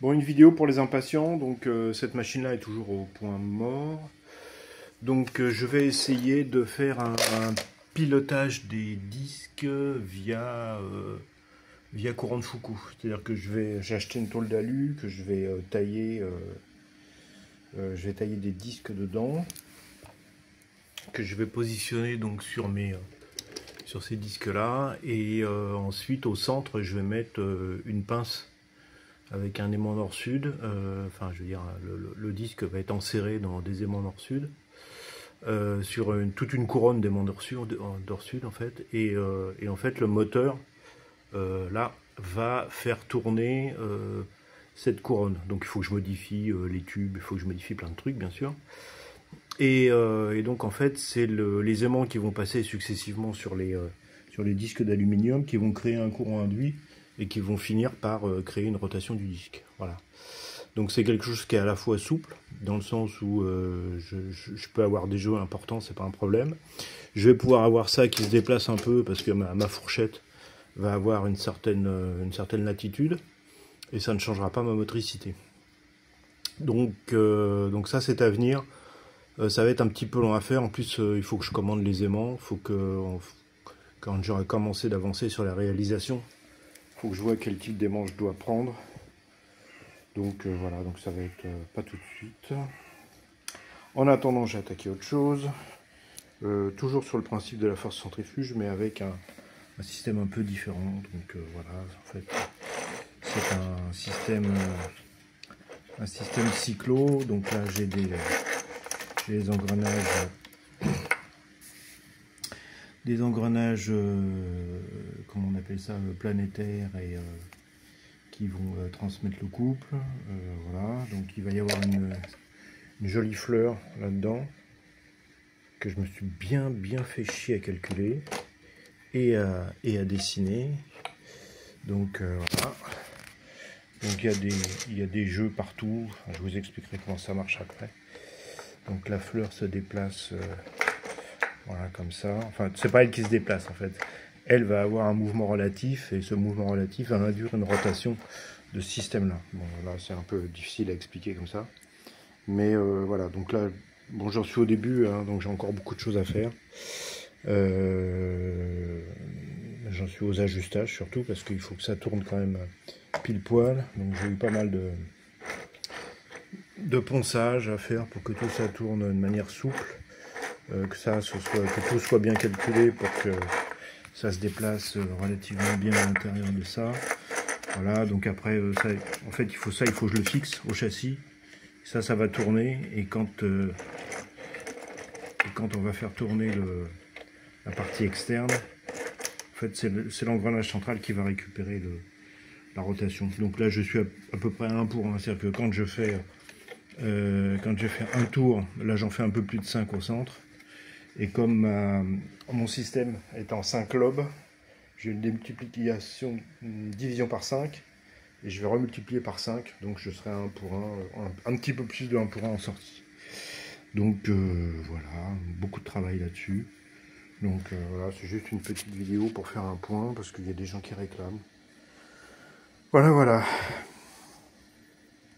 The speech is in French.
Bon, une vidéo pour les impatients. Donc, cette machine-là est toujours au point mort. Donc, je vais essayer de faire un pilotage des disques via courant de Foucault. C'est-à-dire que j'ai acheté une tôle d'alu que je vais tailler. Je vais tailler des disques dedans que je vais positionner donc sur ces disques-là. Et ensuite, au centre, je vais mettre une pince avec un aimant nord-sud, enfin je veux dire le disque va être enserré dans des aimants nord-sud, sur toute une couronne d'aimants nord-sud en fait, et en fait le moteur là va faire tourner cette couronne. Donc il faut que je modifie les tubes, il faut que je modifie plein de trucs bien sûr. Et donc en fait c'est les aimants qui vont passer successivement sur les disques d'aluminium qui vont créer un courant induit et qui vont finir par créer une rotation du disque. Voilà. Donc c'est quelque chose qui est à la fois souple, dans le sens où je peux avoir des jeux importants, c'est pas un problème. Je vais pouvoir avoir ça qui se déplace un peu parce que ma fourchette va avoir une certaine latitude et ça ne changera pas ma motricité. Donc ça c'est à venir. Ça va être un petit peu long à faire. En plus il faut que je commande les aimants. Il faut que quand j'aurai commencé d'avancer sur la réalisation, faut que je vois quel type d'aimant je dois prendre. Donc voilà, donc ça va être pas tout de suite. En attendant, j'ai attaqué autre chose. Toujours sur le principe de la force centrifuge, mais avec un système un peu différent. Donc voilà, en fait, c'est un système cyclo. Donc là, j'ai les engrenages. Des engrenages, comment on appelle ça, planétaires et qui vont transmettre le couple. Voilà, donc il va y avoir une jolie fleur là-dedans que je me suis bien fait chier à calculer et à dessiner. Donc voilà. Donc il y a des jeux partout. Enfin, je vous expliquerai comment ça marche après. Donc la fleur se déplace. Voilà, comme ça. Enfin, c'est pas elle qui se déplace en fait. Elle va avoir un mouvement relatif et ce mouvement relatif va induire une rotation de ce système-là. Bon, là, c'est un peu difficile à expliquer comme ça. Mais voilà, donc là, bon, j'en suis au début, hein, donc j'ai encore beaucoup de choses à faire. J'en suis aux ajustages surtout parce qu'il faut que ça tourne quand même pile poil. Donc j'ai eu pas mal de ponçage à faire pour que tout ça tourne de manière souple. Que tout soit bien calculé pour que ça se déplace relativement bien à l'intérieur de ça. Voilà, donc après, en fait, il faut que je le fixe au châssis. Ça va tourner, et quand on va faire tourner la partie externe, en fait, c'est l'engrenage central qui va récupérer la rotation. Donc là, je suis à peu près à 1 pour 1. C'est-à-dire que quand je fais un tour, là, j'en fais un peu plus de 5 au centre. Et comme mon système est en 5 lobes, j'ai une démultiplication, une division par 5, et je vais remultiplier par 5, donc je serai à 1 pour 1, un petit peu plus de 1 pour 1 en sortie. Donc voilà, beaucoup de travail là-dessus. Donc voilà, c'est juste une petite vidéo pour faire un point, parce qu'il y a des gens qui réclament. Voilà.